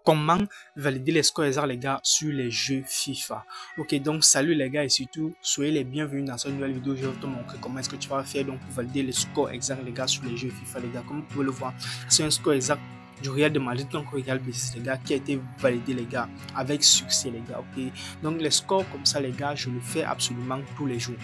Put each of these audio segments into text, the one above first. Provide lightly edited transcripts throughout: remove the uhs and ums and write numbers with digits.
comment valider les scores exacts les gars sur les jeux FIFA. Ok, donc salut les gars et surtout soyez les bienvenus dans cette nouvelle vidéo. Je vais te montrer comment est-ce que tu vas faire donc pour valider les scores exacts les gars sur les jeux FIFA les gars. Comme vous pouvez le voir, c'est un score exact du Real de Madrid donc Real Betis les gars qui a été validé les gars avec succès les gars. Ok, donc les scores comme ça les gars, je le fais absolument tous les jours.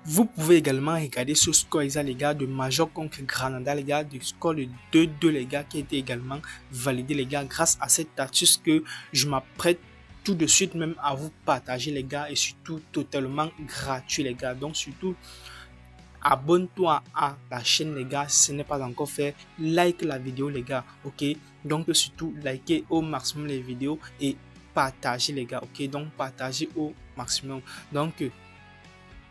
Vous pouvez également regarder ce score exact les gars de Major contre Granada les gars, du score de 2-2 les gars qui a été également validé les gars grâce à cette astuce que je m'apprête tout de suite même à vous partager les gars et surtout totalement gratuit les gars. Donc surtout abonne-toi à la chaîne les gars si ce n'est pas encore fait, like la vidéo les gars. Ok, donc surtout likez au maximum les vidéos et partagez les gars. Ok, donc partagez au maximum. Donc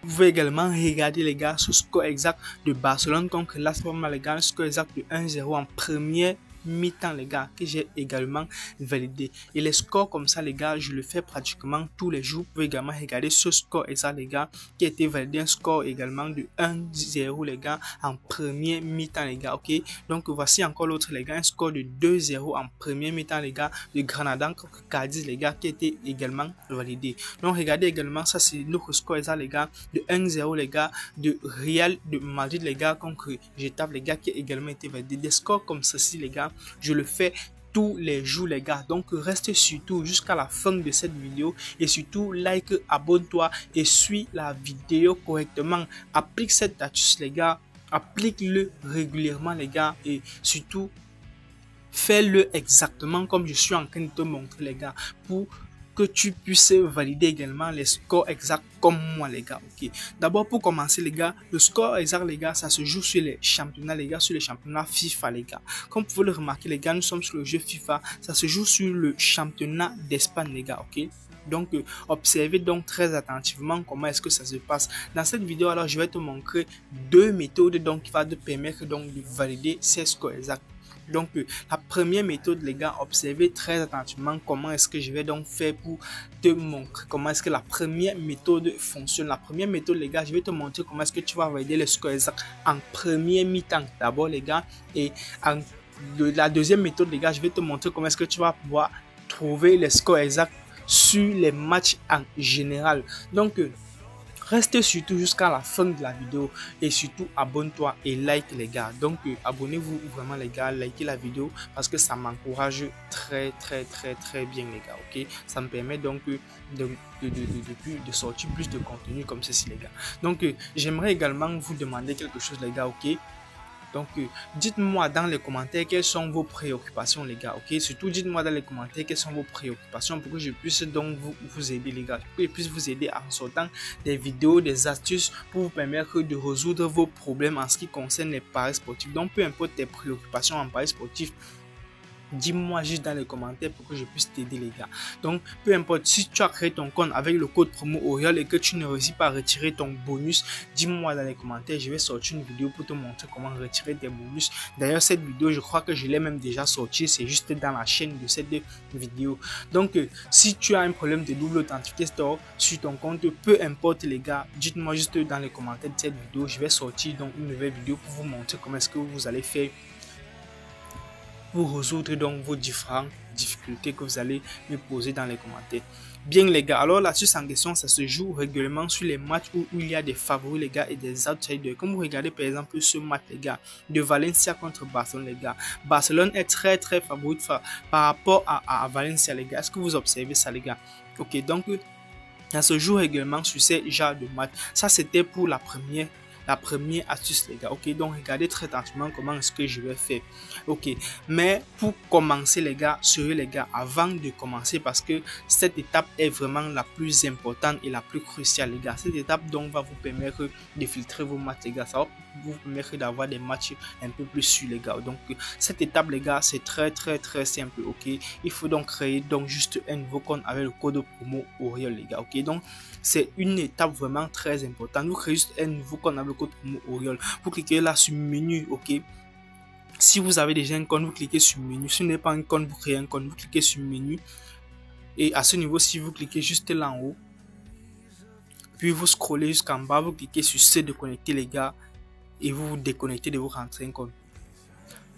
vous pouvez également regarder les gars ce score exact de Barcelone contre Las Palmas les gars, le score exact de 1-0 en première mi-temps les gars que j'ai également validé. Et les scores comme ça les gars, je le fais pratiquement tous les jours. Vous pouvez également regarder ce score exact les gars qui a été validé, un score également de 1-0 les gars en première mi-temps les gars. Ok, donc voici encore l'autre les gars, un score de 2-0 en première mi-temps les gars de Granada contre Cadiz les gars qui a été également validé. Donc regardez également ça, c'est notre score exact les gars de 1-0 les gars de Real de Madrid les gars contre Getafe les gars qui a également été validé. Des scores comme ceci les gars, je le fais tous les jours les gars. Donc reste surtout jusqu'à la fin de cette vidéo et surtout like, abonne-toi et suis la vidéo correctement. Applique cette astuce les gars, applique-le régulièrement les gars et surtout fais-le exactement comme je suis en train de te montrer les gars pour que tu puisses valider également les scores exacts comme moi les gars. Ok, d'abord pour commencer les gars, le score exact les gars, ça se joue sur les championnats les gars, sur les championnats FIFA les gars. Comme vous pouvez le remarquer les gars, nous sommes sur le jeu FIFA, ça se joue sur le championnat d'Espagne les gars. Ok, donc observez donc très attentivement comment est-ce que ça se passe. Dans cette vidéo alors je vais te montrer deux méthodes donc qui va te permettre donc de valider ces scores exacts. Donc la première méthode les gars, observez très attentivement comment est-ce que je vais donc faire pour te montrer comment est-ce que la première méthode fonctionne. La première méthode les gars, je vais te montrer comment est-ce que tu vas valider le score exact en première mi-temps d'abord les gars, et la deuxième méthode les gars, je vais te montrer comment est-ce que tu vas pouvoir trouver les scores exacts sur les matchs en général. Donc reste surtout jusqu'à la fin de la vidéo et surtout abonne-toi et like les gars. Donc abonnez-vous vraiment les gars, likez la vidéo parce que ça m'encourage très bien les gars. Ok, ça me permet donc de sortir plus de contenu comme ceci les gars. Donc j'aimerais également vous demander quelque chose les gars. Ok, donc dites-moi dans les commentaires quelles sont vos préoccupations les gars. Ok, surtout dites-moi dans les commentaires quelles sont vos préoccupations pour que je puisse donc vous aider les gars, pour que je puisse vous aider en sortant des vidéos, des astuces pour vous permettre de résoudre vos problèmes en ce qui concerne les paris sportifs. Donc peu importe tes préoccupations en paris sportifs, dis-moi juste dans les commentaires pour que je puisse t'aider les gars. Donc peu importe, si tu as créé ton compte avec le code promo Oriol et que tu ne réussis pas à retirer ton bonus, dis-moi dans les commentaires, je vais sortir une vidéo pour te montrer comment retirer tes bonus. D'ailleurs cette vidéo je crois que je l'ai même déjà sortie, c'est juste dans la chaîne de cette vidéo. Donc si tu as un problème de double authenticité store sur ton compte, peu importe les gars, dites-moi juste dans les commentaires de cette vidéo, je vais sortir donc une nouvelle vidéo pour vous montrer comment est-ce que vous allez faire pour résoudre donc vos différentes difficultés que vous allez me poser dans les commentaires. Bien les gars, alors l'astuce en question, ça se joue régulièrement sur les matchs où il y a des favoris les gars et des outsiders. Comme vous regardez par exemple ce match les gars de Valencia contre Barcelone les gars. Barcelone est très favori par rapport à Valencia les gars. Est-ce que vous observez ça les gars? Ok, donc ça se joue régulièrement sur ces genres de matchs. Ça c'était pour la première astuce les gars. Ok, donc regardez très attentivement comment est-ce que je vais faire. Ok, mais pour commencer les gars, sérieux les gars, avant de commencer, parce que cette étape est vraiment la plus importante et la plus cruciale les gars. Cette étape donc va vous permettre de filtrer vos matchs les gars, ça va vous permettre d'avoir des matchs un peu plus sûrs les gars. Donc cette étape les gars, c'est très simple. Ok, il faut donc créer donc juste un nouveau compte avec le code promo Oriol les gars. Ok, donc c'est une étape vraiment très importante. Vous créez juste un nouveau compte avec le code promo Oriol. Vous cliquez là sur menu. Ok, si vous avez déjà un compte, vous cliquez sur menu. Si ce n'est pas un compte, vous créez un compte, vous cliquez sur menu. Et à ce niveau, si vous cliquez juste là en haut, puis vous scrollez jusqu'en bas, vous cliquez sur se déconnecter les gars et vous vous déconnectez de votre ancien compte.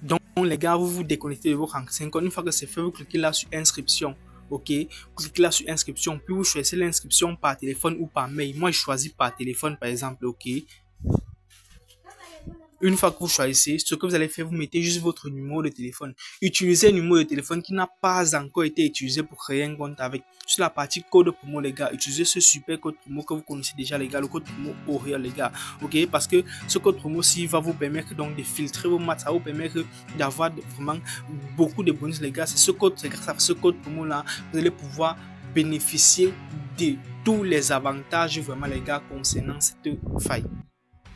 Donc, les gars, vous vous déconnectez de votre ancien compte. Une fois que c'est fait, vous cliquez là sur inscription. Ok, vous cliquez là sur inscription, puis vous choisissez l'inscription par téléphone ou par mail. Moi, je choisis par téléphone, par exemple. Ok. Une fois que vous choisissez, ce que vous allez faire, vous mettez juste votre numéro de téléphone. Utilisez un numéro de téléphone qui n'a pas encore été utilisé pour créer un compte avec. Sur la partie code promo, les gars, utilisez ce super code promo que vous connaissez déjà, les gars, le code promo Oriol, les gars. Ok, parce que ce code promo-ci va vous permettre donc de filtrer vos matchs, ça va vous permettre d'avoir vraiment beaucoup de bonus, les gars. C'est grâce à ce code promo-là, vous allez pouvoir bénéficier de tous les avantages, vraiment, les gars, concernant cette faille.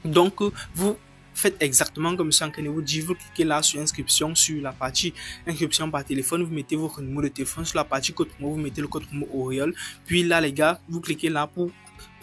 Donc, vous faites exactement comme ça en vous dit, vous cliquez là sur inscription, sur la partie inscription par téléphone, vous mettez votre numéro de téléphone, sur la partie code promo, vous mettez le code promo Oriol, puis là les gars, vous cliquez là pour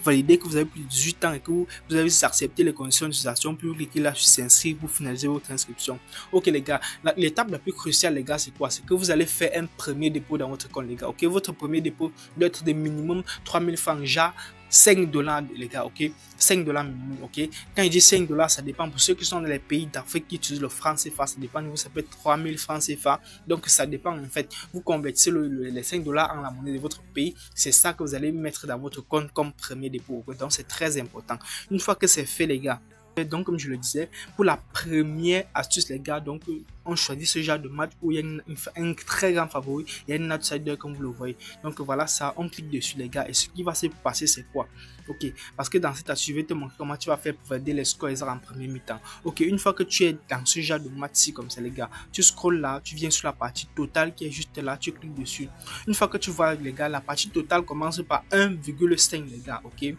valider que vous avez plus de 18 ans et que vous avez accepté les conditions d'utilisation, puis vous cliquez là sur s'inscrire pour finaliser votre inscription. Ok les gars, l'étape la plus cruciale les gars, c'est quoi? C'est que vous allez faire un premier dépôt dans votre compte les gars. Ok, votre premier dépôt doit être de minimum 3000 francs, déjà $5 les gars, ok, $5 minimum, ok. Quand il dit $5, ça dépend pour ceux qui sont dans les pays d'Afrique qui utilisent le franc CFA, ça dépend, ça peut être 3000 francs CFA, donc ça dépend en fait. Vous convertissez les $5 en la monnaie de votre pays, c'est ça que vous allez mettre dans votre compte comme premier dépôt, donc c'est très important. Une fois que c'est fait les gars, donc comme je le disais, pour la première astuce les gars, donc on choisit ce genre de match où il y a un très grand favori, il y a une outsider comme vous le voyez. Donc voilà ça, on clique dessus les gars et ce qui va se passer c'est quoi? Ok, parce que dans cette astuce, je vais te montrer comment tu vas faire pour aider les scores en premier mi-temps. Ok, une fois que tu es dans ce genre de match-ci comme ça les gars, tu scrolles là, tu viens sur la partie totale qui est juste là, tu cliques dessus. Une fois que tu vois les gars, la partie totale commence par 1,5 les gars, ok.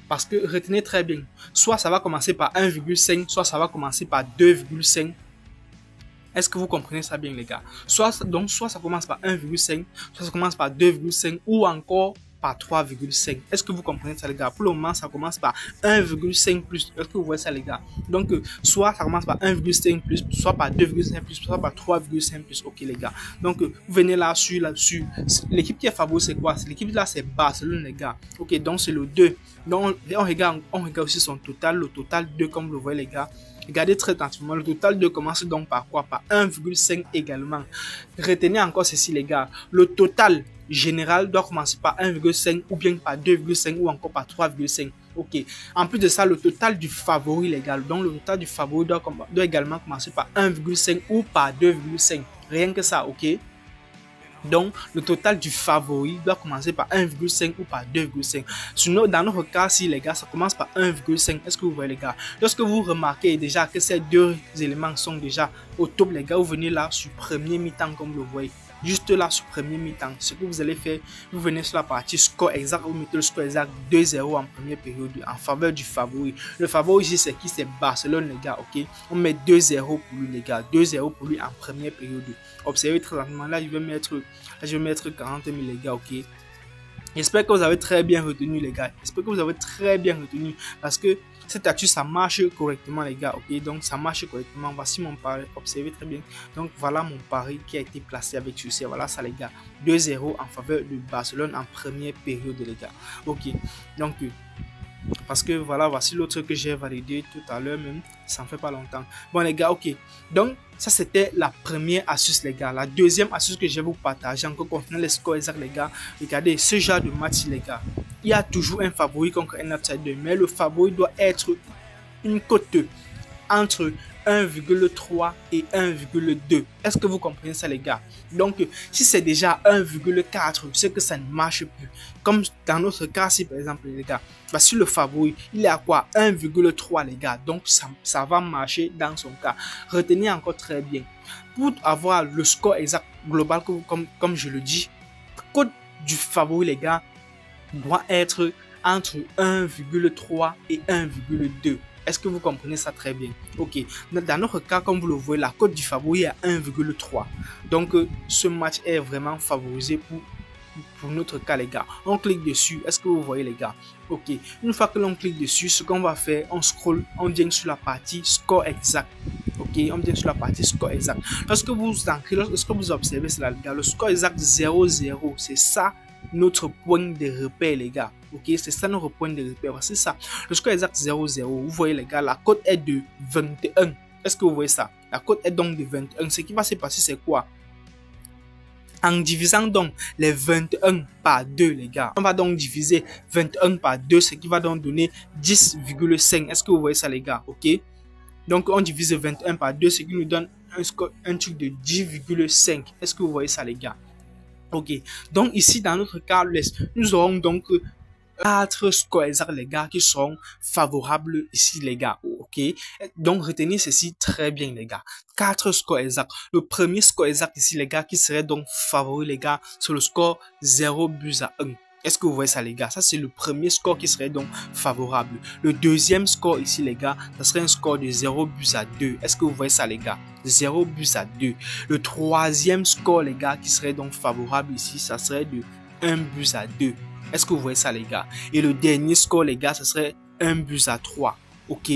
Parce que retenez très bien, soit ça va commencer par 1,5, soit ça va commencer par 2,5. Est-ce que vous comprenez ça bien les gars? Soit ça commence par 1,5, soit ça commence par 2,5 ou encore par 3,5. Est-ce que vous comprenez ça les gars? Pour le moment, ça commence par 1,5 plus. Est-ce que vous voyez ça les gars? Donc, soit ça commence par 1,5 plus, soit par 2,5 plus, soit par 3,5 plus. Ok les gars. Donc, vous venez là-dessus. L'équipe qui est favorite, c'est quoi? L'équipe là, c'est Barcelone les gars. Ok, donc c'est le 2. Donc, on regarde aussi son total. Le total 2, comme vous le voyez les gars. Regardez très attentivement, le total 2 commence donc par quoi? Par 1,5 également. Retenez encore ceci les gars, le total général doit commencer par 1,5 ou bien par 2,5 ou encore par 3,5. Ok. En plus de ça, le total du favori les gars, donc le total du favori doit également commencer par 1,5 ou par 2,5. Rien que ça, ok. Donc, le total du favori doit commencer par 1,5 ou par 2,5. Sinon, dans notre cas, si les gars, ça commence par 1,5. Est-ce que vous voyez les gars? Lorsque vous remarquez déjà que ces deux éléments sont déjà au top, les gars, vous venez là sur premier mi-temps comme vous le voyez. Juste là sur premier mi-temps, ce que vous allez faire, vous venez sur la partie score exact, vous mettez le score exact 2-0 en première période en faveur du favori. Le favori ici c'est qui? C'est Barcelone les gars, ok. On met 2-0 pour lui les gars, 2-0 pour lui en première période. Observez très lentement, là je vais mettre 40 000 les gars, ok. J'espère que vous avez très bien retenu les gars, j'espère que vous avez très bien retenu parce que cette astuce ça marche correctement les gars, ok. Donc ça marche correctement, voici mon pari, observez très bien. Donc voilà mon pari qui a été placé avec succès, voilà ça les gars, 2-0 en faveur de Barcelone en première période les gars, ok. Donc parce que voilà, voici l'autre que j'ai validé tout à l'heure même, ça ne fait pas longtemps. Bon les gars, ok, donc ça c'était la première astuce les gars. La deuxième astuce que je vais vous partager encore concernant les scores exacts les gars, regardez ce genre de match les gars, il y a toujours un favori contre un outsider, mais le favori doit être une cote entre 1,3 et 1,2. Est-ce que vous comprenez ça les gars? Donc si c'est déjà 1,4, c'est que ça ne marche plus. Comme dans notre cas, si par exemple les gars, voici le favori, il est à quoi? 1,3 les gars. Donc ça va marcher dans son cas. Retenez encore très bien. Pour avoir le score exact global, comme je le dis, cote du favori les gars doit être entre 1,3 et 1,2. Est-ce que vous comprenez ça très bien? Ok. Dans notre cas, comme vous le voyez, la cote du favori est à 1,3. Donc, ce match est vraiment favorisé pour notre cas, les gars. On clique dessus. Est-ce que vous voyez, les gars? Ok. Une fois que l'on clique dessus, ce qu'on va faire, on scroll, on vient sur la partie score exact. Ok, on vient sur la partie score exact. Lorsque vous observez cela, les gars, le score exact 0,0, c'est ça notre point de repère les gars, ok, c'est ça notre point de repère, c'est ça, le score exact 0,0, vous voyez les gars, la cote est de 21, est-ce que vous voyez ça? La cote est donc de 21. Ce qui va se passer, c'est quoi? En divisant donc les 21 par 2, les gars, on va donc diviser 21 par 2, ce qui va donc donner 10,5. Est-ce que vous voyez ça, les gars? Ok. Donc, on divise 21 par 2, ce qui nous donne un truc de 10,5. Est-ce que vous voyez ça, les gars? Ok. Donc, ici, dans notre cas, nous aurons donc 4 scores exacts, les gars, qui seront favorables ici, les gars. Ok. Donc, retenez ceci très bien, les gars. 4 scores exacts. Le premier score exact ici, les gars, qui serait donc favori, les gars, c'est le score 0 buts à 1. Est-ce que vous voyez ça, les gars? Ça, c'est le premier score qui serait donc favorable. Le deuxième score ici, les gars, ça serait un score de 0 buts à 2. Est-ce que vous voyez ça, les gars? 0 buts à 2. Le troisième score, les gars, qui serait donc favorable ici, ça serait de 1 but à 2. Est-ce que vous voyez ça, les gars? Et le dernier score, les gars, ce serait 1 but à 3. Ok?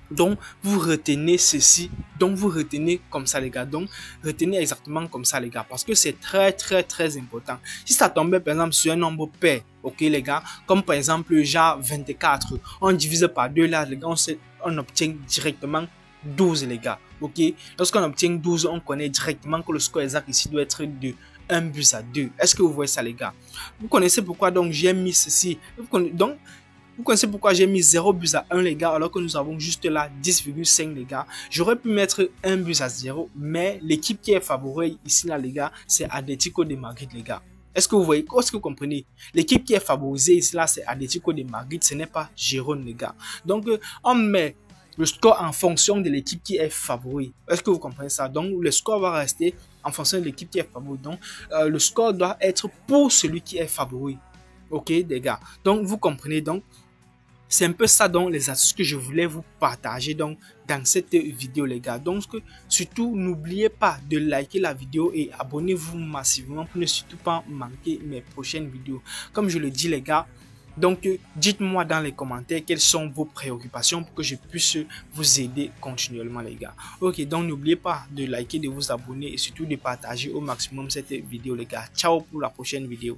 Donc, vous retenez ceci. Donc, vous retenez comme ça, les gars. Donc, retenez exactement comme ça, les gars. Parce que c'est très, très, très important. Si ça tombait, par exemple, sur un nombre pair, ok, les gars, comme par exemple, genre 24, on divise par 2, là, les gars, on obtient directement 12, les ggars. Ok? Lorsqu'on obtient 12, on connaît directement que le score exact ici doit être de 1 but à 2. Est-ce que vous voyez ça, les gars? Vous connaissez pourquoi donc j'ai mis ceci? Vous connaissez pourquoi j'ai mis 0 buts à 1, les gars, alors que nous avons juste là 10,5, les gars. J'aurais pu mettre 1 but à 0, mais l'équipe qui est favorable ici, là, les gars, c'est Atlético de Madrid, les gars. Est-ce que vous voyez? Est-ce que vous comprenez? L'équipe qui est favorisée ici, là, c'est Atlético de Madrid, ce n'est pas Girona, les gars. Donc, on met le score en fonction de l'équipe qui est favori. Est-ce que vous comprenez ça? Donc, le score va rester en fonction de l'équipe qui est favori. Donc, le score doit être pour celui qui est favori. Ok, les gars. Donc, vous comprenez donc. C'est un peu ça donc les astuces que je voulais vous partager donc dans cette vidéo, les gars. Donc surtout n'oubliez pas de liker la vidéo et abonnez-vous massivement pour ne surtout pas manquer mes prochaines vidéos. Comme je le dis, les gars, donc dites-moi dans les commentaires quelles sont vos préoccupations pour que je puisse vous aider continuellement, les gars. Ok, donc n'oubliez pas de liker, de vous abonner et surtout de partager au maximum cette vidéo, les gars. Ciao pour la prochaine vidéo.